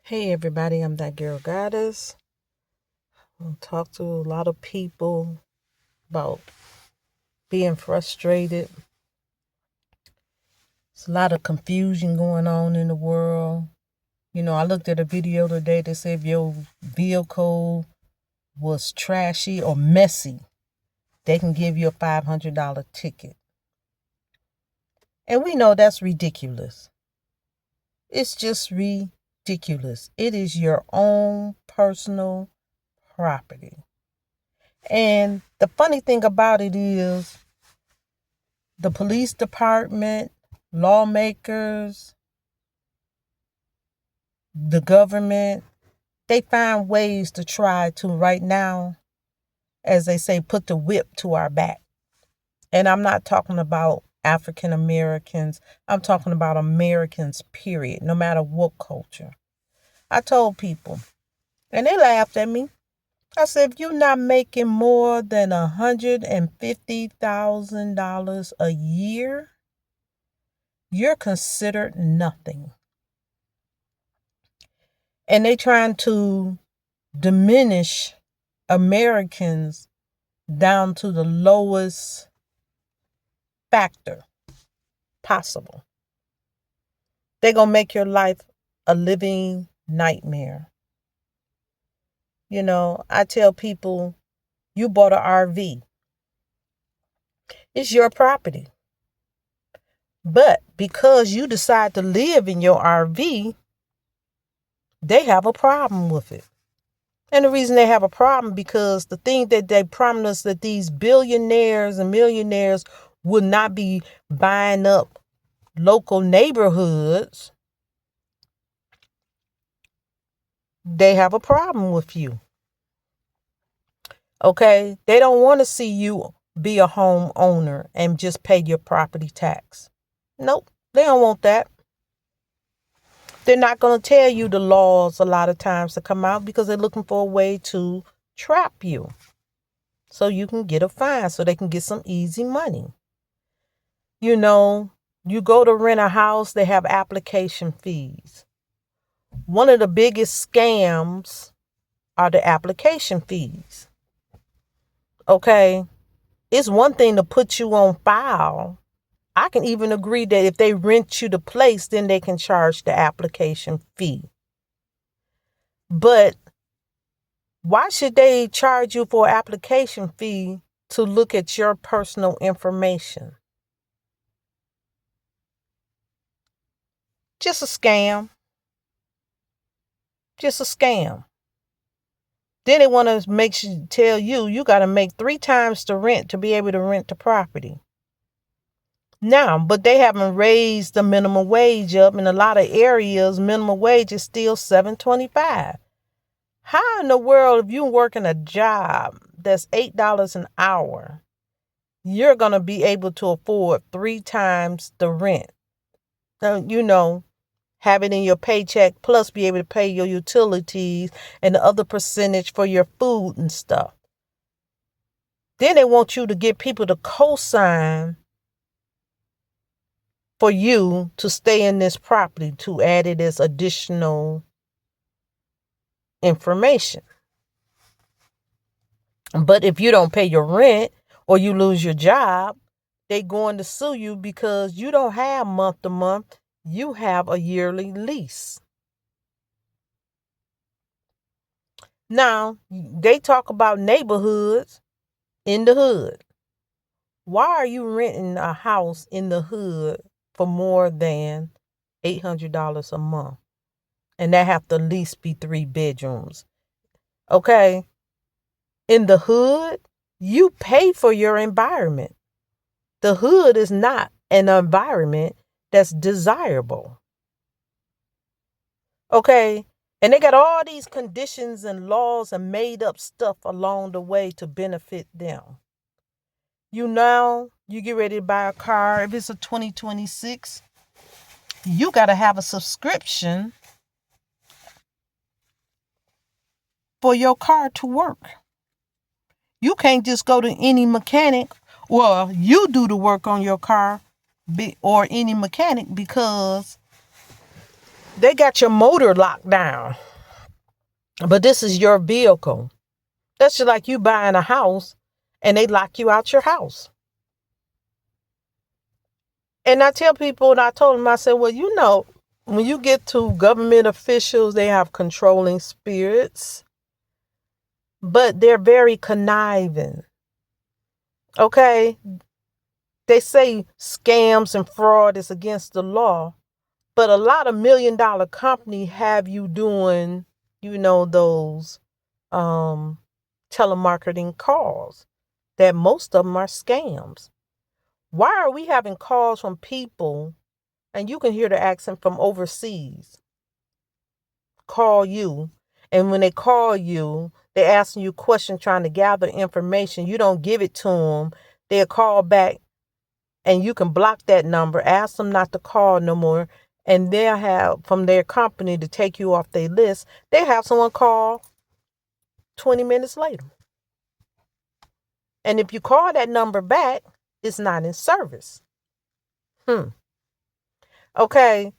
Hey everybody, I'm that girl goddess. I talk to a lot of people about being frustrated. There's a lot of confusion going on in the world. I looked at a video today that said if your vehicle was trashy or messy, they can give you a $500 ticket. And we know that's ridiculous. It's just ridiculous. It is your own personal property. And the funny thing about it is the police department, lawmakers, the government, they find ways to try to right now, as they say, put the whip to our back. And I'm not talking about African Americans. I'm talking about Americans, period, no matter what culture. I told people, and they laughed at me. I said, if you're not making more than $150,000 a year, you're considered nothing. And they trying to diminish Americans down to the lowest factor possible. They're going to make your life a living nightmare. I tell people, you bought an RV. It's your property. But because you decide to live in your RV, they have a problem with it. And the reason they have a problem because the thing that they promised us that these billionaires and millionaires would not be buying up local neighborhoods, they have a problem with you. Okay? They don't want to see you be a homeowner and just pay your property tax. Nope, they don't want that. They're not going to tell you the laws a lot of times to come out because they're looking for a way to trap you so you can get a fine, so they can get some easy money. You go to rent a house, they have application fees. One of the biggest scams are the application fees. Okay? It's one thing to put you on file. I can even agree that if they rent you the place, then they can charge the application fee. But why should they charge you for an application fee to look at your personal information? Just a scam. Just a scam. Then they want to tell you got to make 3 times the rent to be able to rent the property. Now, but they haven't raised the minimum wage up. In a lot of areas, minimum wage is still $7.25. How in the world, if you're working a job that's $8 an hour, you're going to be able to afford 3 times the rent? Have it in your paycheck, plus be able to pay your utilities and the other percentage for your food and stuff. Then they want you to get people to co-sign for you to stay in this property, to add it as additional information. But if you don't pay your rent or you lose your job, they're going to sue you because you don't have month to month. You have a yearly lease. Now, they talk about neighborhoods in the hood. Why are you renting a house in the hood for more than $800 a month? And that have to at least be 3 bedrooms. Okay? In the hood, you pay for your environment. The hood is not an environment that's desirable. Okay? And they got all these conditions and laws and made up stuff along the way to benefit them. You get ready to buy a car. If it's a 2026, you got to have a subscription for your car to work. You can't just go to any mechanic. Well, you do the work on your car or any mechanic because They got your motor locked down, but this is your vehicle. That's just like you buying a house and they lock you out your house. And I tell people, and I told them, I said, well, when you get to government officials, they have controlling spirits, but they're very conniving. Okay? They say scams and fraud is against the law, but a lot of $1 million company have you doing, those telemarketing calls, that most of them are scams. Why are we having calls from people, and you can hear the accent, from overseas call you, and when they call you, they're asking you questions, trying to gather information. You don't give it to them. They'll call back, and you can block that number, ask them not to call no more, and they'll have, from their company, to take you off their list, they have someone call 20 minutes later. And if you call that number back, it's not in service. Okay.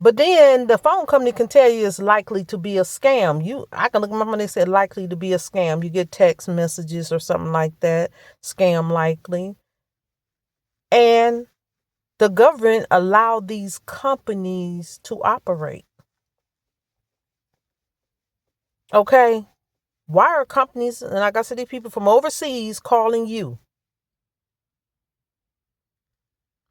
But then the phone company can tell you it's likely to be a scam. I can look at my phone, they said likely to be a scam. You get text messages or something like that, scam likely. And the government allowed these companies to operate. Okay. Why are companies, and like I said, these people from overseas calling you?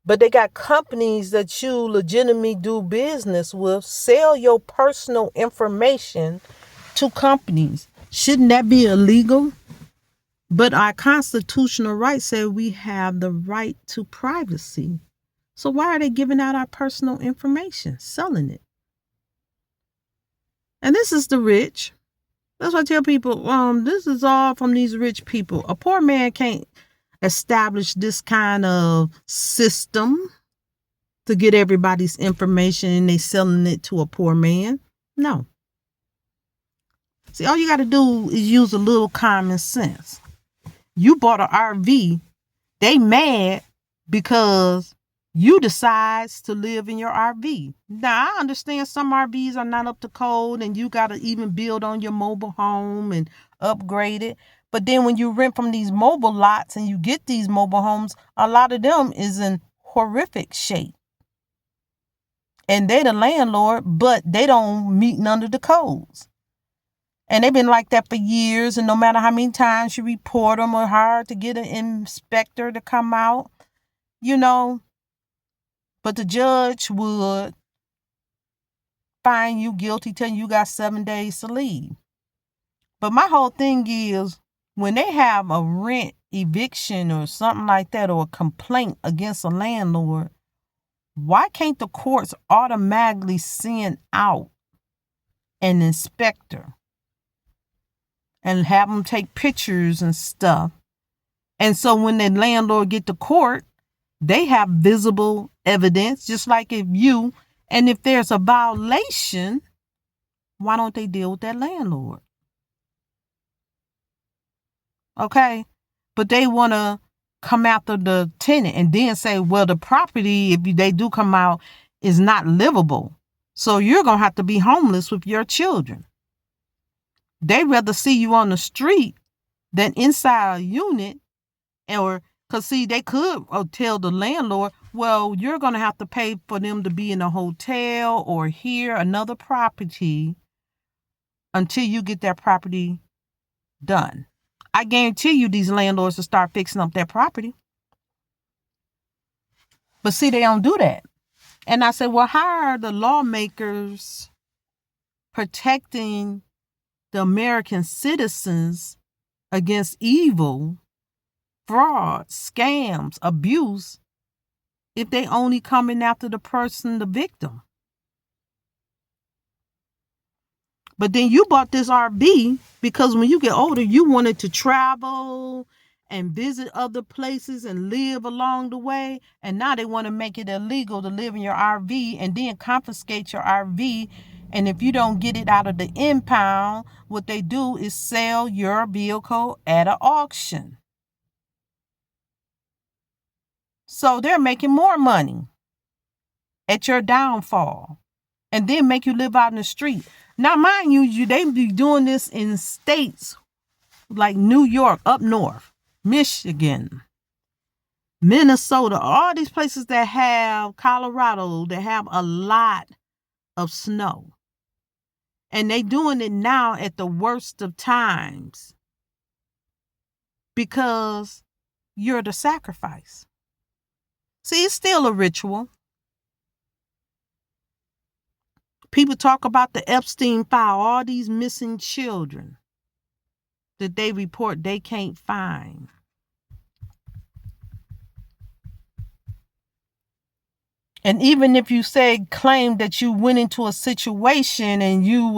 But they got companies that you legitimately do business with, sell your personal information to companies. Shouldn't that be illegal? But our constitutional rights say we have the right to privacy. So why are they giving out our personal information, selling it? And this is the rich. That's why I tell people, this is all from these rich people. A poor man can't establish this kind of system to get everybody's information and they selling it to a poor man. No. See, all you got to do is use a little common sense. You bought an RV. They mad because you decides to live in your RV. Now, I understand some RVs are not up to code and you got to even build on your mobile home and upgrade it. But then when you rent from these mobile lots and you get these mobile homes, a lot of them is in horrific shape. And they the landlord, but they don't meet none of the codes. And they've been like that for years. And no matter how many times you report them or hire to get an inspector to come out, but the judge would find you guilty, telling you got 7 days to leave. But my whole thing is, when they have a rent eviction or something like that, or a complaint against a landlord, why can't the courts automatically send out an inspector and have them take pictures and stuff? And so when the landlord get to court, they have visible evidence, just like if there's a violation, why don't they deal with that landlord? Okay. But they want to come after the tenant and then say, well, the property, if they do come out, is not livable. So you're going to have to be homeless with your children. They rather see you on the street than inside a unit. Because they could tell the landlord, well, you're going to have to pay for them to be in a hotel or here, another property, until you get that property done. I guarantee you these landlords will start fixing up their property. But see, they don't do that. And I said, well, how are the lawmakers protecting the American citizens against evil, fraud, scams, abuse, if they only coming after the person, the victim? But then you bought this RV because when you get older, you wanted to travel and visit other places and live along the way. And now they want to make it illegal to live in your RV and then confiscate your RV. And if you don't get it out of the impound, what they do is sell your vehicle at an auction. So they're making more money at your downfall. and then make you live out in the street. Now, mind you, they be doing this in states like New York, up north, Michigan, Minnesota, all these places that have Colorado, that have a lot of snow. And they doing it now at the worst of times because you're the sacrifice. See, it's still a ritual. People talk about the Epstein file, all these missing children that they report they can't find. And even if you claim that you went into a situation and you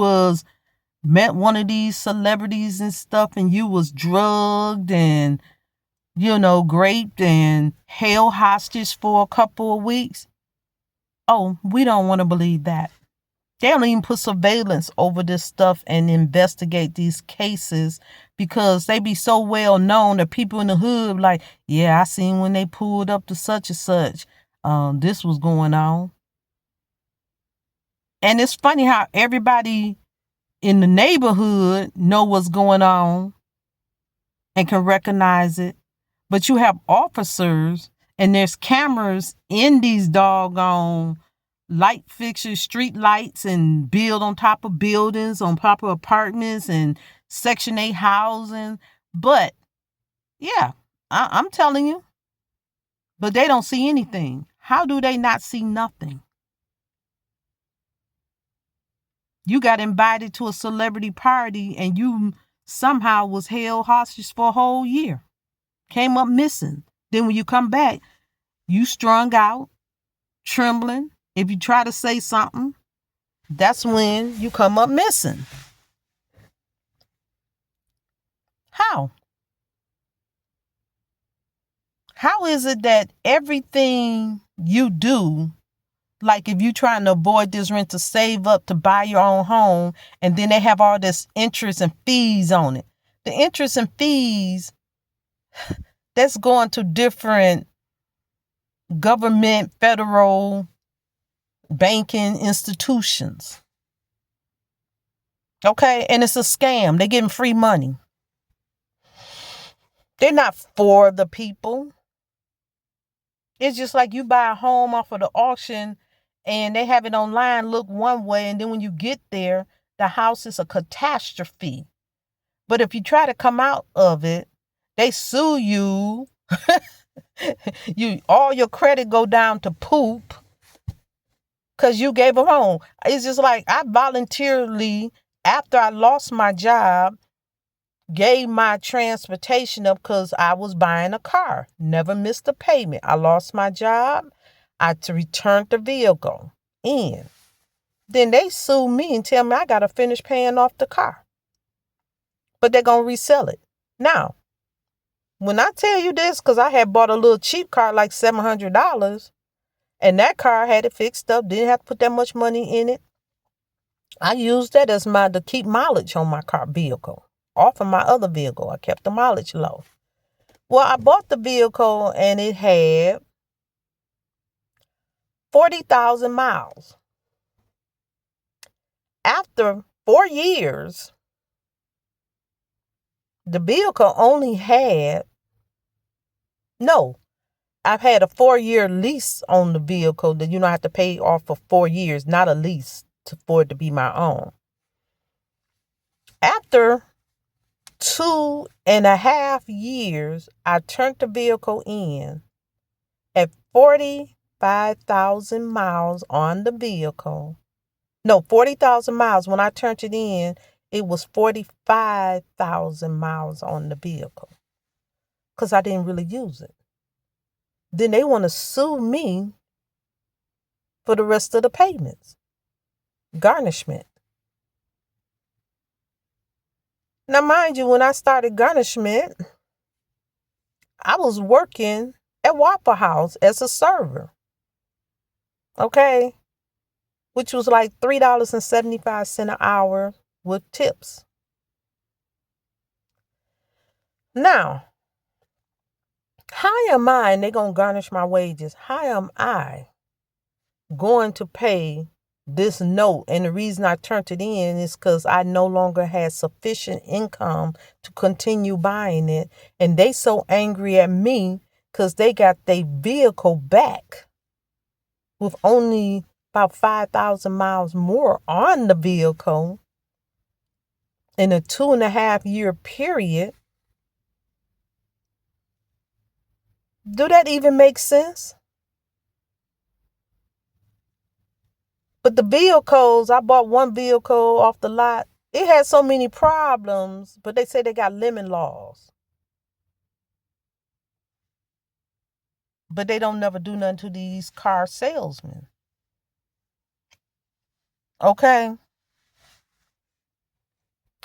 met one of these celebrities and stuff and you was drugged and, raped and held hostage for a couple of weeks. Oh, we don't want to believe that. They don't even put surveillance over this stuff and investigate these cases because they be so well known that people in the hood like, yeah, I seen when they pulled up to such and such. This was going on. And it's funny how everybody in the neighborhood know what's going on and can recognize it. But you have officers and there's cameras in these doggone light fixtures, street lights, and build on top of buildings, on top of apartments and Section 8 housing. But yeah, I'm telling you, but they don't see anything. How do they not see nothing? You got invited to a celebrity party and you somehow was held hostage for a whole year. Came up missing. Then when you come back, you strung out, trembling. If you try to say something, that's when you come up missing. How? How is it that everything you do, like if you're trying to avoid this rent to save up to buy your own home, and then they have all this interest and fees on it. The interest and fees, that's going to different government, federal banking institutions. Okay, and it's a scam. They're getting free money. They're not for the people. It's just like you buy a home off of the auction and they have it online, look one way, and then when you get there, the house is a catastrophe. But if you try to come out of it, they sue you. All your credit go down to poop because you gave them home. It's just like I voluntarily, after I lost my job, gave my transportation up because I was buying a car. Never missed a payment. I lost my job. I returned the vehicle in. Then they sue me and tell me I got to finish paying off the car. But they're going to resell it. Now, when I tell you this, because I had bought a little cheap car like $700, and that car had it fixed up, didn't have to put that much money in it. I used that as to keep mileage on my car vehicle. Off of my other vehicle, I kept the mileage low. Well, I bought the vehicle and it had 40,000 miles. After 4 years, the vehicle only had, I've had a 4-year lease on the vehicle that I have to pay off for 4 years, not a lease for it to be my own. After 2.5 years, I turned the vehicle in at 45,000 miles on the vehicle. No, 40,000 miles. When I turned it in, it was 45,000 miles on the vehicle because I didn't really use it. Then they want to sue me for the rest of the payments. Garnishment. Now, mind you, when I started garnishment, I was working at Waffle House as a server. Okay? Which was like $3.75 an hour with tips. Now, how am I, and they're going to garnish my wages, how am I going to pay this note. And the reason I turned it in is because I no longer had sufficient income to continue buying it. And they so angry at me because they got their vehicle back with only about 5,000 miles more on the vehicle in a 2.5-year period. Do that even make sense? But the vehicles, I bought one vehicle off the lot. It had so many problems, but they say they got lemon laws. But they don't never do nothing to these car salesmen. Okay?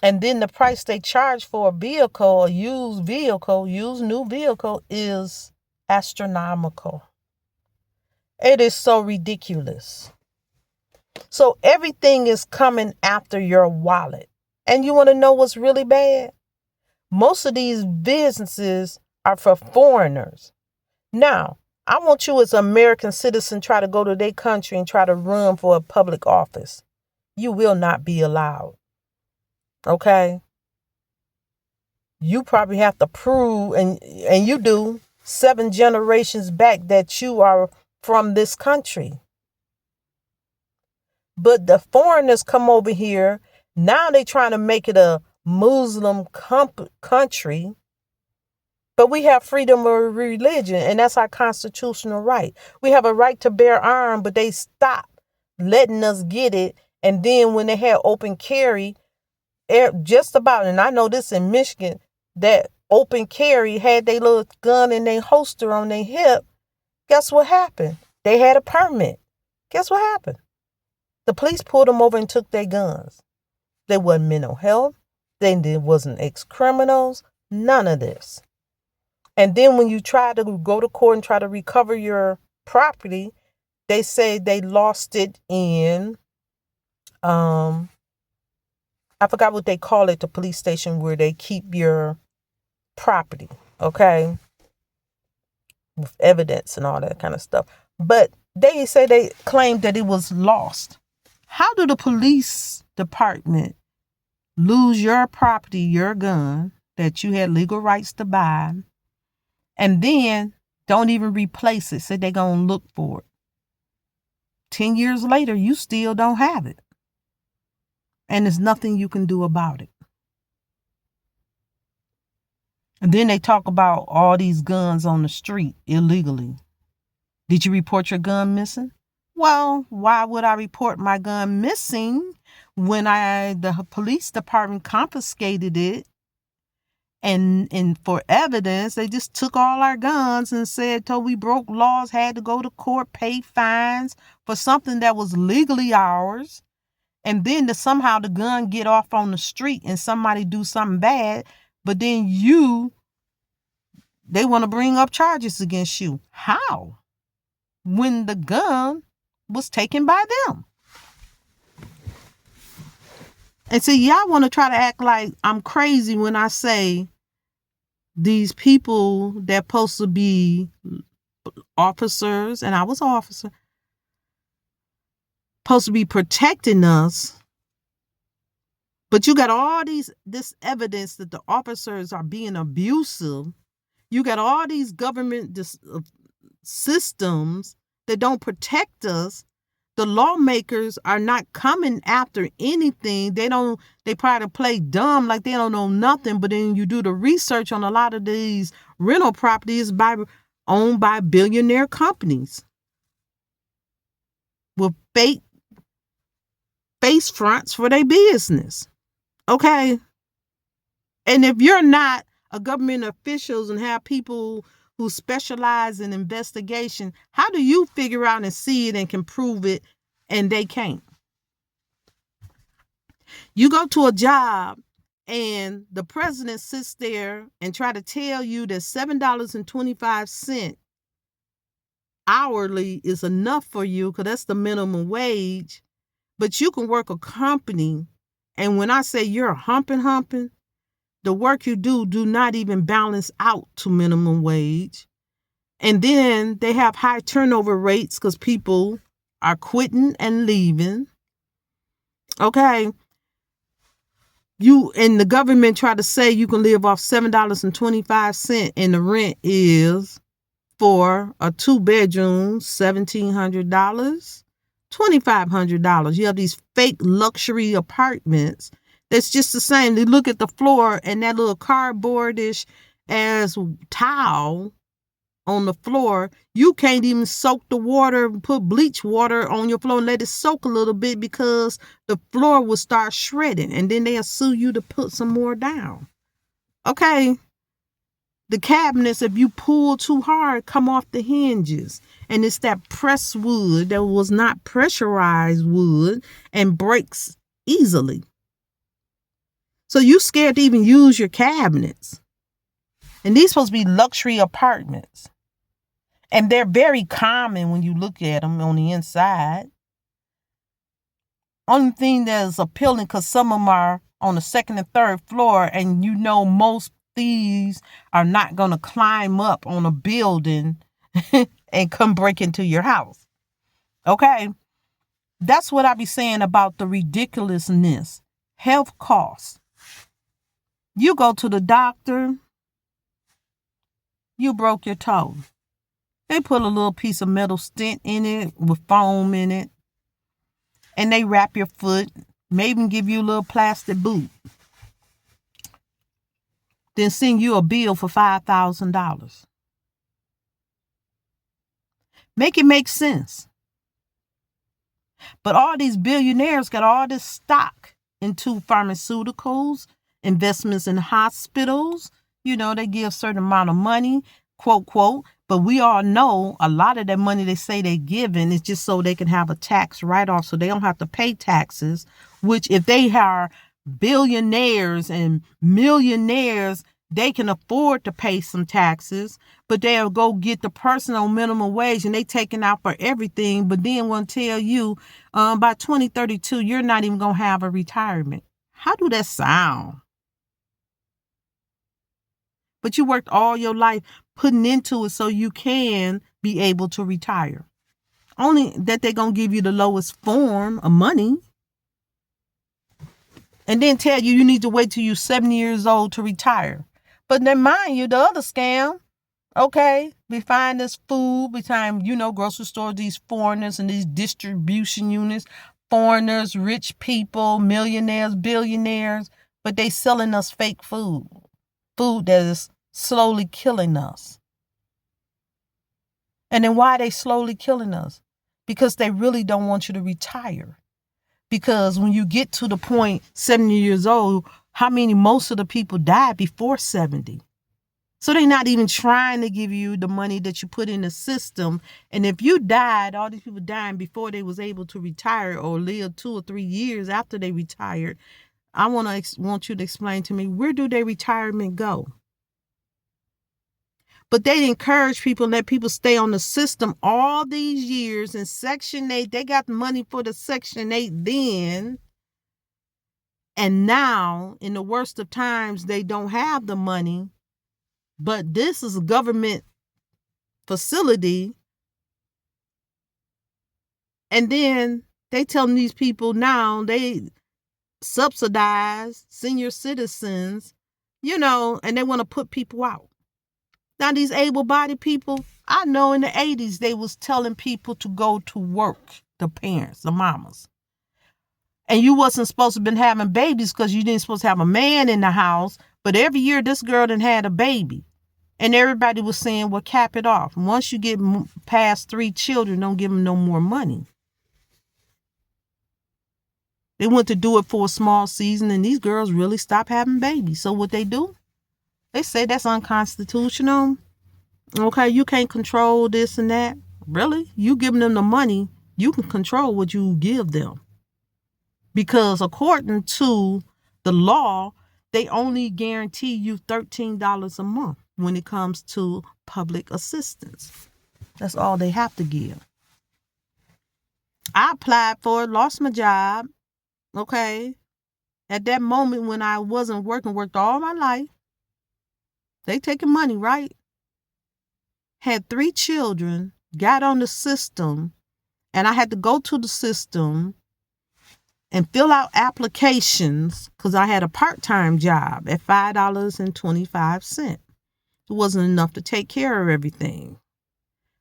And then the price they charge for a vehicle, a used new vehicle, is astronomical. It is so ridiculous. So everything is coming after your wallet. And you want to know what's really bad? Most of these businesses are for foreigners. Now, I want you as an American citizen try to go to their country and try to run for a public office. You will not be allowed. Okay? You probably have to prove, and you do, 7 generations back that you are from this country. But the foreigners come over here. Now they're trying to make it a Muslim country. But we have freedom of religion, and that's our constitutional right. We have a right to bear arms, but they stopped letting us get it. And then when they had open carry, just about, and I know this in Michigan, that open carry had their little gun in their holster on their hip. Guess what happened? They had a permit. Guess what happened? The police pulled them over and took their guns. They wasn't mental health. They wasn't ex-criminals. None of this. And then when you try to go to court and try to recover your property, they say they lost it in, I forgot what they call it, the police station where they keep your property, okay, with evidence and all that kind of stuff. But they say they claimed that it was lost. How do the police department lose your property, your gun, that you had legal rights to buy, and then don't even replace it? Say they're going to look for it. 10 years later, you still don't have it. And there's nothing you can do about it. And then they talk about all these guns on the street illegally. Did you report your gun missing? Well, why would I report my gun missing when the police department confiscated it? And for evidence, they just took all our guns and told we broke laws, had to go to court, pay fines for something that was legally ours. And then somehow the gun get off on the street and somebody do something bad, but then they want to bring up charges against you. How? When the gun was taken by them. And see, y'all want to try to act like I'm crazy when I say these people that supposed to be officers, and I was an officer, supposed to be protecting us. But you got all this evidence that the officers are being abusive. You got all these government systems that don't protect us. The lawmakers are not coming after anything. They try to play dumb like they don't know nothing. But then you do the research on a lot of these rental properties owned by billionaire companies with fake face fronts for their business. Okay. And if you're not a government officials and have people who specialize in investigation, how do you figure out and see it and can prove it and they can't? You go to a job and the president sits there and try to tell you that $7.25 hourly is enough for you because that's the minimum wage. But you can work a company, and when I say you're humping, the work you do not even balance out to minimum wage. And then they have high turnover rates because people are quitting and leaving. Okay. You and the government try to say you can live off $7.25 and the rent is for a 2-bedroom, $1,700, $2,500. You have these fake luxury apartments that's just the same. They look at the floor and that little cardboardish as towel on the floor. You can't even soak the water, put bleach water on your floor and let it soak a little bit because the floor will start shredding and then they'll sue you to put some more down. Okay. The cabinets, if you pull too hard, come off the hinges. And it's that pressed wood that was not pressurized wood and breaks easily. So you scared to even use your cabinets. And these supposed to be luxury apartments. And they're very common when you look at them on the inside. Only thing that's appealing because some of them are on the second and third floor and you know most thieves are not going to climb up on a building and come break into your house. Okay. That's what I be saying about the ridiculousness. Health costs. You go to the doctor. You broke your toe. They put a little piece of metal stent in it with foam in it. And they wrap your foot. Maybe give you a little plastic boot. Then send you a bill for $5,000. Make it make sense. But all these billionaires got all this stock into pharmaceuticals, investments in hospitals. You know, they give a certain amount of money, quote, quote. But we all know a lot of that money they say they're giving is just so they can have a tax write-off so they don't have to pay taxes, which if they are billionaires and millionaires, they can afford to pay some taxes, but they'll go get the person on minimum wage and they taking out for everything. But then will tell you by 2032, you're not even going to have a retirement. How do that sound? But you worked all your life putting into it so you can be able to retire. Only that they're going to give you the lowest form of money. And then tell you need to wait till you're 70 years old to retire. But then mind you, the other scam, okay, we find this food, we find, grocery stores, these foreigners and these distribution units, foreigners, rich people, millionaires, billionaires, but they selling us fake food that is slowly killing us. And then why are they slowly killing us? Because they really don't want you to retire. Because when you get to the point 70 years old, most of the people died before 70. So they're not even trying to give you the money that you put in the system. And if you died, all these people dying before they was able to retire or live 2 or 3 years after they retired, I want you to explain to me, where do their retirement go? But they encourage people and let people stay on the system all these years. And Section 8, they got money for the Section 8 then. And now, in the worst of times, they don't have the money. But this is a government facility. And then they telling these people now they subsidize senior citizens, and they want to put people out. Now, these able-bodied people, I know in the 80s, they was telling people to go to work, the parents, the mamas. And you wasn't supposed to have been having babies because you didn't supposed to have a man in the house. But every year, this girl done had a baby. And everybody was saying, well, cap it off. Once you get past 3 children, don't give them no more money. They went to do it for a small season, and these girls really stopped having babies. So what they do? They say that's unconstitutional. Okay, you can't control this and that. Really? You giving them the money, you can control what you give them. Because according to the law, they only guarantee you $13 a month when it comes to public assistance. That's all they have to give. I applied for it, lost my job. Okay. At that moment when I wasn't working, worked all my life. They taking money, right? Had 3 children, got on the system, and I had to go to the system and fill out applications, because I had a part-time job at $5.25. It wasn't enough to take care of everything.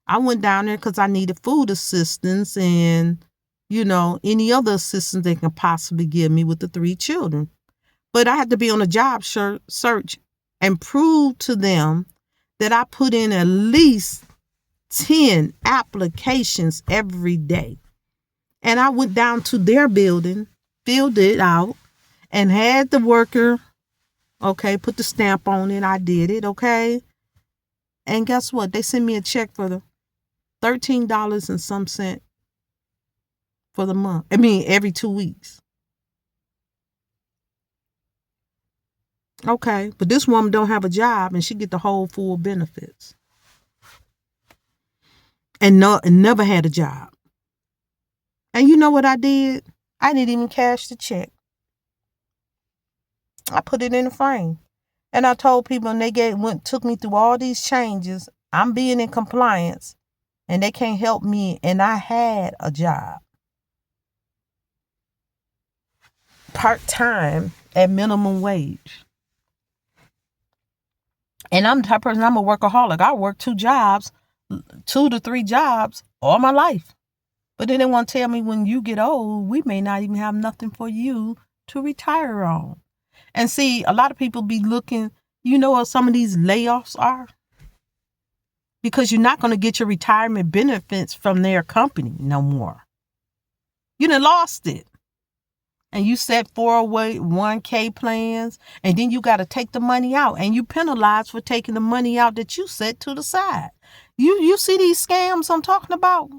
I went down there because I needed food assistance and, any other assistance they can possibly give me with the 3 children. But I had to be on a job search and prove to them that I put in at least 10 applications every day. And I went down to their building, filled it out, and had the worker, put the stamp on it. I did it, And guess what? They sent me a check for the $13 and some cent for the month. Every 2 weeks. But this woman don't have a job and she get the whole full benefits. And never had a job. And you know what I did? I didn't even cash the check. I put it in a frame. And I told people, and they took me through all these changes. I'm being in compliance and they can't help me. And I had a job. Part-time at minimum wage. And I'm the type of person, I'm a workaholic. I work 2 to 3 jobs all my life. But then they want to tell me when you get old, we may not even have nothing for you to retire on. And see, a lot of people be looking, what some of these layoffs are? Because you're not going to get your retirement benefits from their company no more. You done lost it. And you set 401k plans, and then you got to take the money out, and you penalized for taking the money out that you set to the side. You see these scams I'm talking about?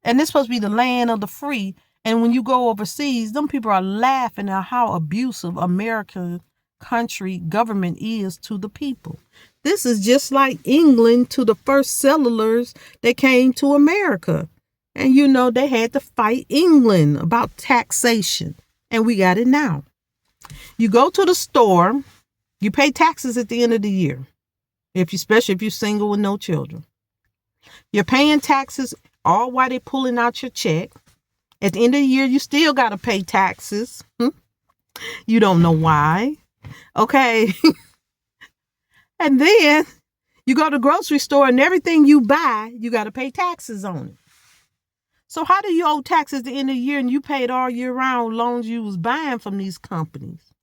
And this supposed to be the land of the free. And when you go overseas, them people are laughing at how abusive American country government is to the people. This is just like England to the first settlers that came to America. And they had to fight England about taxation. And we got it now. You go to the store, you pay taxes at the end of the year. Especially if you're single with no children. You're paying taxes all while they're pulling out your check. At the end of the year, you still got to pay taxes. You don't know why. And then you go to the grocery store and everything you buy, you got to pay taxes on it. So how do you owe taxes at the end of the year and you paid all year round loans you was buying from these companies?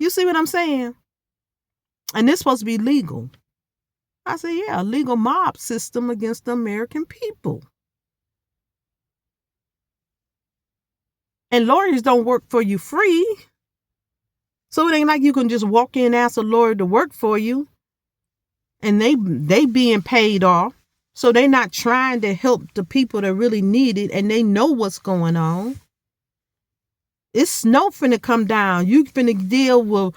You see what I'm saying? And this supposed to be legal. I say, yeah, a legal mob system against the American people. And lawyers don't work for you free. So it ain't like you can just walk in and ask a lawyer to work for you. And they being paid off. So they're not trying to help the people that really need it. And they know what's going on. It's snow finna come down. You finna deal with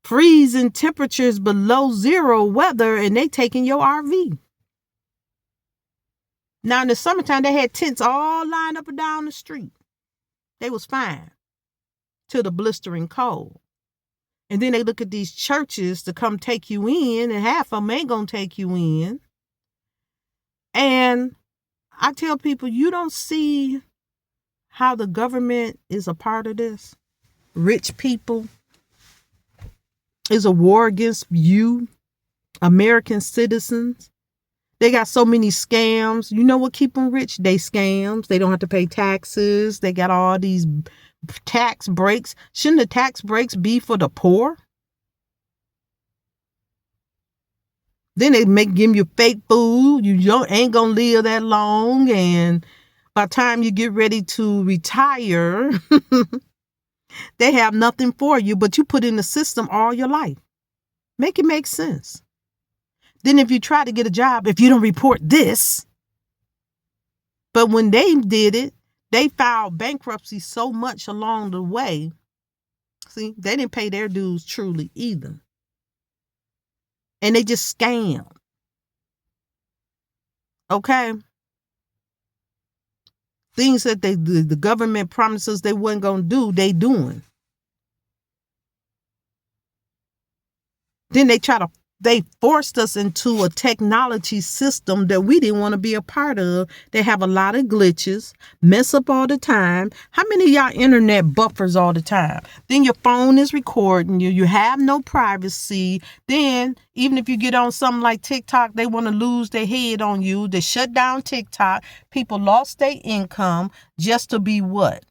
freezing temperatures below 0 weather. And they taking your RV. Now in the summertime, they had tents all lined up and down the street. They was fine till the blistering cold. And then they look at these churches to come take you in, and half of them ain't going to take you in. And I tell people, you don't see how the government is a part of this. Rich people is a war against you, American citizens. They got so many scams. You know what keep them rich? They scams. They don't have to pay taxes. They got all these tax breaks. Shouldn't the tax breaks be for the poor? Then they give you fake food. You ain't going to live that long. And by the time you get ready to retire, they have nothing for you, but you put in the system all your life. Make it make sense. Then if you try to get a job, if you don't report this, but when they did it, they filed bankruptcy so much along the way. See, they didn't pay their dues truly either. And they just scam. Okay. Things that the government promises they wasn't going to do, they doing. Then they try to They forced us into a technology system that we didn't want to be a part of. They have a lot of glitches, mess up all the time. How many of y'all internet buffers all the time? Then your phone is recording you. You have no privacy. Then even if you get on something like TikTok, they want to lose their head on you. They shut down TikTok. People lost their income just to be what?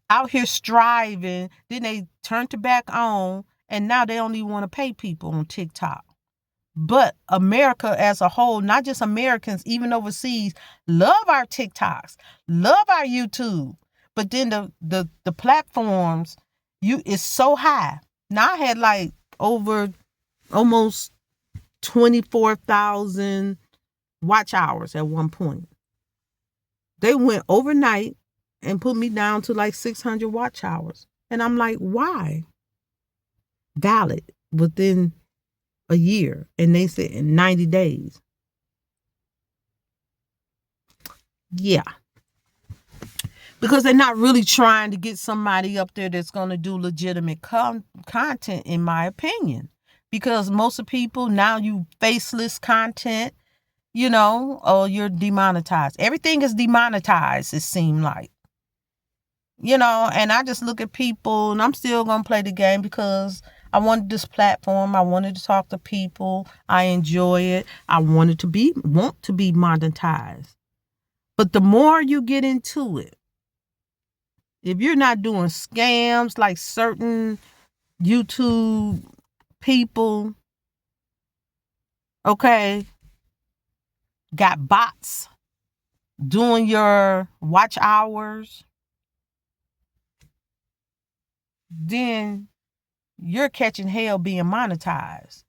Out here striving. Then they turned it back on. And now they don't even want to pay people on TikTok. But America as a whole, not just Americans, even overseas, love our TikToks, love our YouTube. But then the platforms, it's so high. Now I had like over almost 24,000 watch hours at one point. They went overnight and put me down to like 600 watch hours. And I'm like, why? Valid within a year, and they said in 90 days. Yeah, because they're not really trying to get somebody up there that's going to do legitimate content, in my opinion. Because most of people now, you faceless content, or you're demonetized. Everything is demonetized, it seemed like. And I just look at people, and I'm still going to play the game because I wanted this platform. I wanted to talk to people. I enjoy it. I want to be monetized. But the more you get into it, if you're not doing scams like certain YouTube people, okay, got bots doing your watch hours, then you're catching hell being monetized.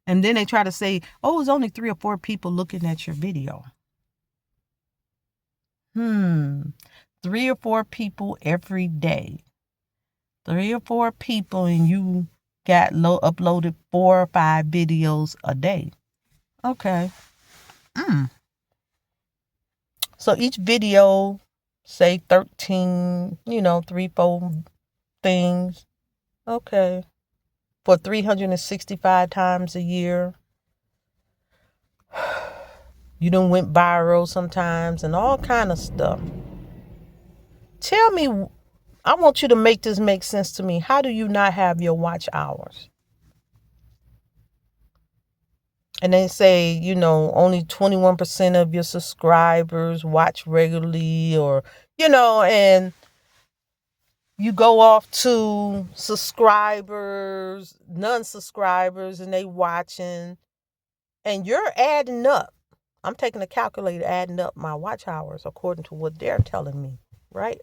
And then they try to say, oh, it's only 3 or 4 people looking at your video. 3 or 4 people every day. 3 or 4 people, and you got uploaded 4 or 5 videos a day. Okay. So each video, say 13, 3, 4 things. Okay. For 365 times a year. You done went viral sometimes and all kind of stuff. Tell me, I want you to make this make sense to me. How do you not have your watch hours? And they say, only 21% of your subscribers watch regularly, or, and you go off to subscribers, non-subscribers, and they watching, and you're adding up. I'm taking a calculator, adding up my watch hours according to what they're telling me, right?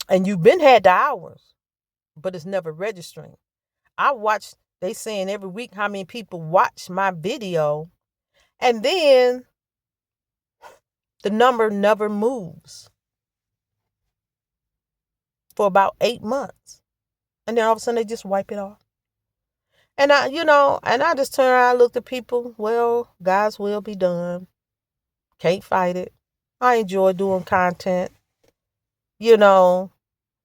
And you've been had the hours, but it's never registering. I watch, they saying every week how many people watch my video, and then the number never moves for about 8 months. And then all of a sudden they just wipe it off. And I just turn around and look at people. Well, God's will be done. Can't fight it. I enjoy doing content. Then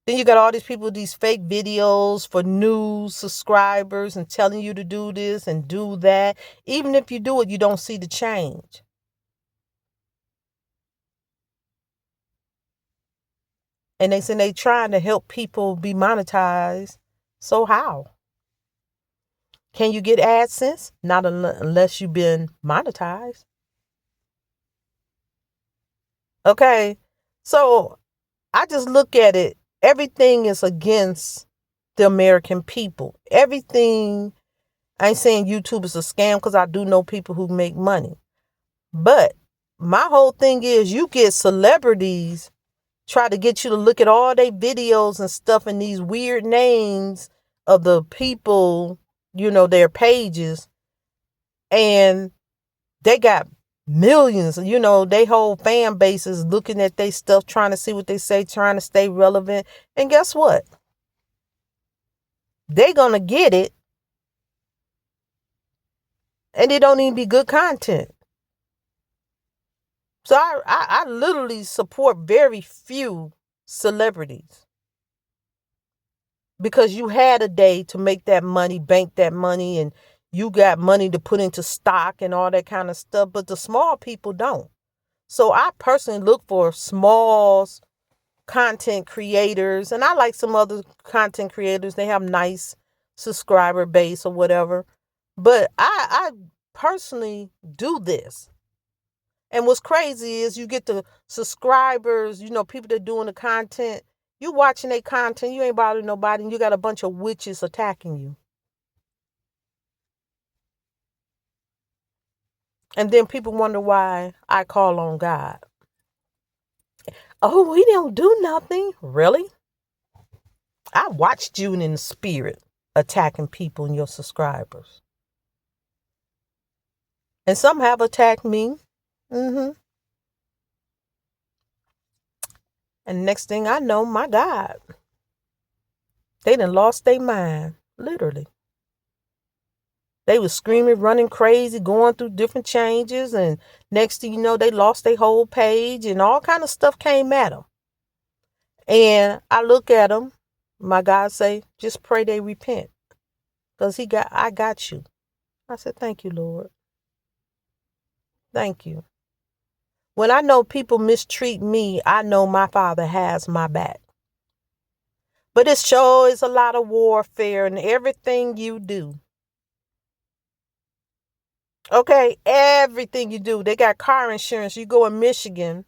you got all these people with these fake videos for new subscribers and telling you to do this and do that. Even if you do it, you don't see the change. And they say they trying to help people be monetized. So how? Can you get AdSense? Not unless you've been monetized. Okay. So I just look at it. Everything is against the American people. Everything. I ain't saying YouTube is a scam, because I do know people who make money. But my whole thing is, you get celebrities try to get you to look at all their videos and stuff and these weird names of the people, their pages, and they got millions, they whole fan base is looking at their stuff, trying to see what they say, trying to stay relevant. And guess what? They gonna get it, and it don't even be good content. So I literally support very few celebrities, because you had a day to make that money, bank that money, and you got money to put into stock and all that kind of stuff. But the small people don't. So I personally look for small content creators, and I like some other content creators. They have nice subscriber base or whatever. But I personally do this. And what's crazy is you get the subscribers, people that doing the content. You watching their content, you ain't bothering nobody, and you got a bunch of witches attacking you. And then people wonder why I call on God. Oh, we don't do nothing. Really? I watched you in the spirit attacking people and your subscribers. And some have attacked me. And next thing I know, my God, they done lost their mind, literally. They was screaming, running crazy, going through different changes. And next thing you know, they lost their whole page and all kind of stuff came at them. And I look at them, my God say, just pray they repent. Because I got you. I said, thank you, Lord. Thank you. When I know people mistreat me, I know my Father has my back. But it sure is a lot of warfare in everything you do. Okay, everything you do. They got car insurance. You go in Michigan,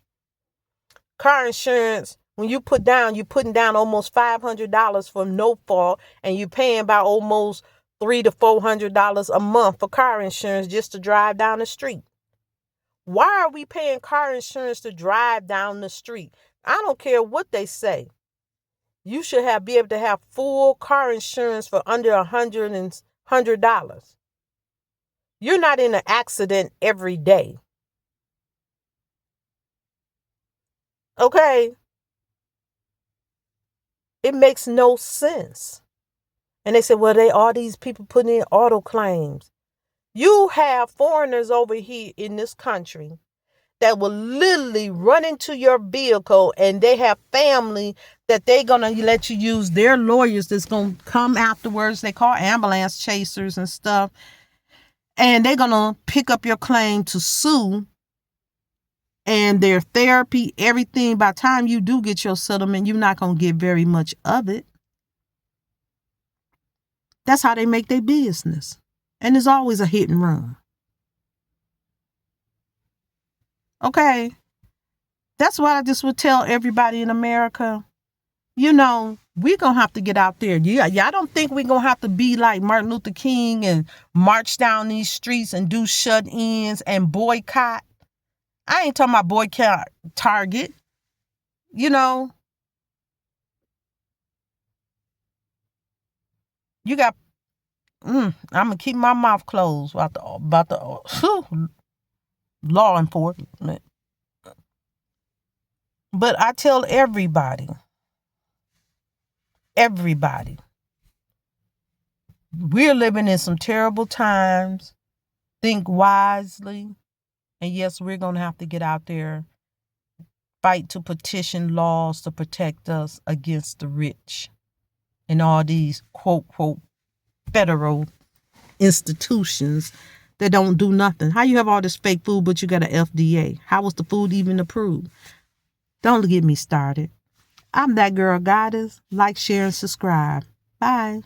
car insurance, when you're putting down almost $500 for no fault, and you're paying about almost $300 to $400 a month for car insurance just to drive down the street. Why are we paying car insurance to drive down the street? I don't care what they say. You should be able to have full car insurance for under $100. You're not in an accident every day. Okay? It makes no sense. And they said, well, all these people putting in auto claims. You have foreigners over here in this country that will literally run into your vehicle, and they have family that they're going to let you use their lawyers that's going to come afterwards. They call ambulance chasers and stuff. And they're going to pick up your claim to sue, and their therapy, everything. By the time you do get your settlement, you're not going to get very much of it. That's how they make their business. And there's always a hit and run. Okay. That's why I just would tell everybody in America, we're going to have to get out there. Yeah, I don't think we're going to have to be like Martin Luther King and march down these streets and do shut-ins and boycott. I ain't talking about boycott Target. You got, I'm going to keep my mouth closed about the law enforcement. But I tell everybody, we're living in some terrible times. Think wisely. And yes, we're going to have to get out there, fight to petition laws to protect us against the rich and all these quote, quote, federal institutions that don't do nothing. How you have all this fake food, but you got an FDA? How was the food even approved? Don't get me started. I'm that girl goddess. Like, share, and subscribe. Bye.